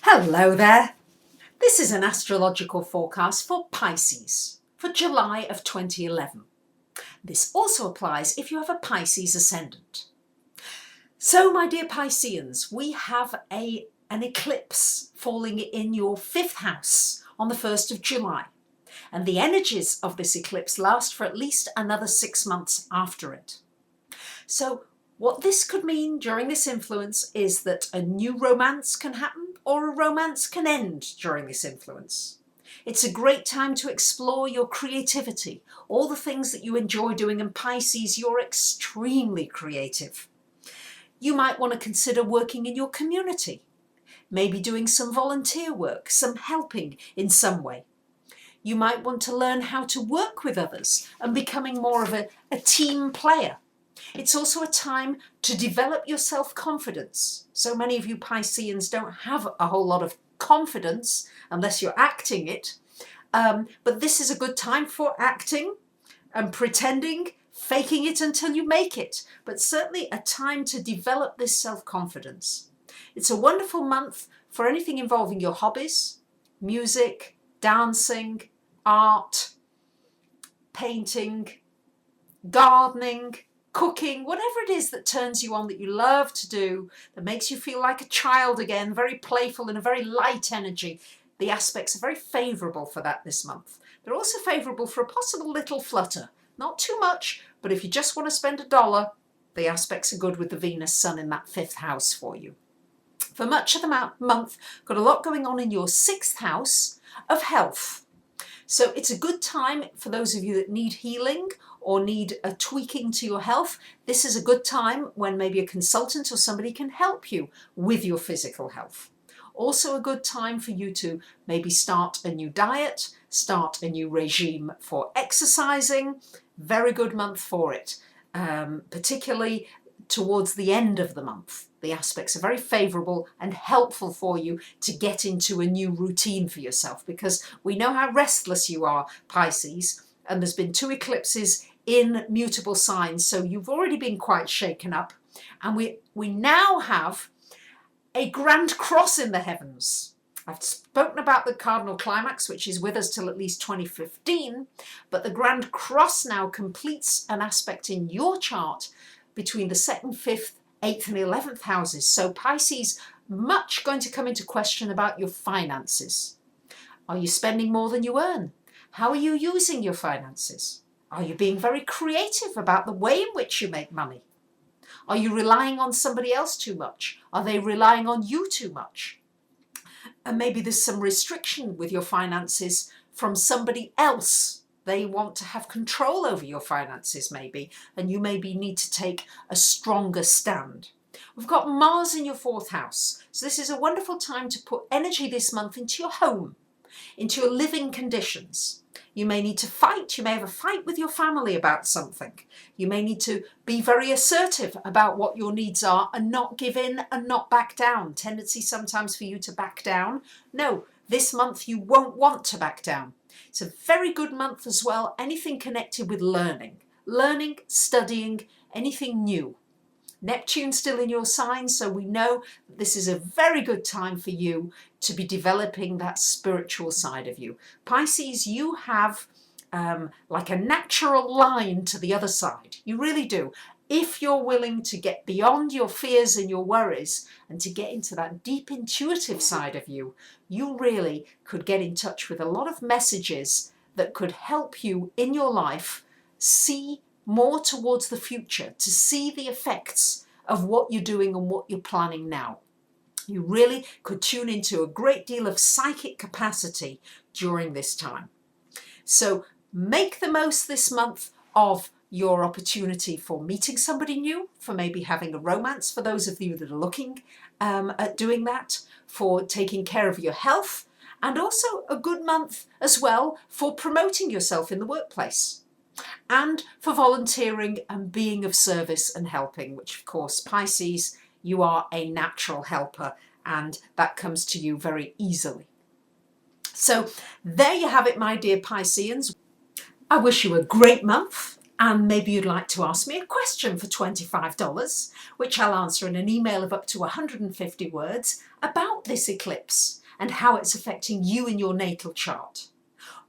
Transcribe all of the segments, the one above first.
Hello there. This is an astrological forecast for Pisces for July of 2011. This also applies if you have a Pisces ascendant. So, my dear Pisceans, we have an eclipse falling in your 5th house on the 1st of July. And the energies of this eclipse last for at least another 6 months after it. So, what this could mean during this influence is that a new romance can happen or a romance can end during this influence. It's a great time to explore your creativity, all the things that you enjoy doing. In Pisces, you're extremely creative. You might want to consider working in your community, maybe doing some volunteer work, some helping in some way. You might want to learn how to work with others and becoming more of a team player. It's also a time to develop your self-confidence. So many of you Pisceans don't have a whole lot of confidence unless you're acting it. But this is a good time for acting and pretending, faking it until you make it. But certainly a time to develop this self-confidence. It's a wonderful month for anything involving your hobbies, music, dancing, art, painting, gardening, cooking, whatever it is that turns you on, that you love to do, that makes you feel like a child again, very playful and a very light energy. The aspects are very favourable for that this month. They're also favourable for a possible little flutter. Not too much, but if you just want to spend $1, the aspects are good with the Venus Sun in that 5th house for you. For much of the month, got a lot going on in your 6th house of health. So it's a good time for those of you that need healing or need a tweaking to your health. This is a good time when maybe a consultant or somebody can help you with your physical health. Also a good time for you to maybe start a new diet, start a new regime for exercising. Very good month for it, particularly towards the end of the month. The aspects are very favourable and helpful for you to get into a new routine for yourself, because we know how restless you are, Pisces, and there's been 2 eclipses in mutable signs, so you've already been quite shaken up. And we now have a grand cross in the heavens. I've spoken about the cardinal climax, which is with us till at least 2015, but the grand cross now completes an aspect in your chart between the 2nd, 5th, 8th and 11th houses. So Pisces, much going to come into question about your finances. Are you spending more than you earn? How are you using your finances? Are you being very creative about the way in which you make money? Are you relying on somebody else too much? Are they relying on you too much? And maybe there's some restriction with your finances from somebody else. They want to have control over your finances maybe, and you maybe need to take a stronger stand. We've got Mars in your 4th house. So this is a wonderful time to put energy this month into your home, into your living conditions. You may need to fight. You may have a fight with your family about something. You may need to be very assertive about what your needs are and not give in and not back down. Tendency sometimes for you to back down. No, this month you won't want to back down. It's a very good month as well. Anything connected with learning, studying, anything new. Neptune's still in your sign, so we know that this is a very good time for you to be developing that spiritual side of you. Pisces, you have like a natural line to the other side. You really do. If you're willing to get beyond your fears and your worries and to get into that deep intuitive side of you, you really could get in touch with a lot of messages that could help you in your life see more towards the future, to see the effects of what you're doing and what you're planning now. You really could tune into a great deal of psychic capacity during this time. So make the most this month of your opportunity for meeting somebody new, for maybe having a romance, for those of you that are looking at doing that, for taking care of your health, and also a good month as well for promoting yourself in the workplace, and for volunteering and being of service and helping, which of course, Pisces, you are a natural helper, and that comes to you very easily. So there you have it, my dear Pisceans. I wish you a great month, And maybe you'd like to ask me a question for $25, which I'll answer in an email of up to 150 words about this eclipse and how it's affecting you in your natal chart.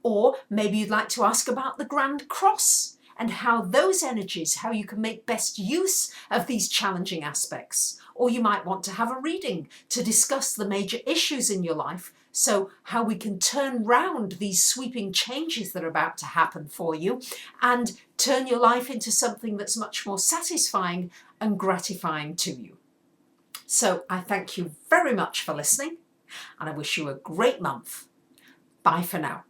Or maybe you'd like to ask about the Grand Cross and how those energies, how you can make best use of these challenging aspects. Or you might want to have a reading to discuss the major issues in your life, so how we can turn round these sweeping changes that are about to happen for you and turn your life into something that's much more satisfying and gratifying to you. So I thank you very much for listening, and I wish you a great month. Bye for now.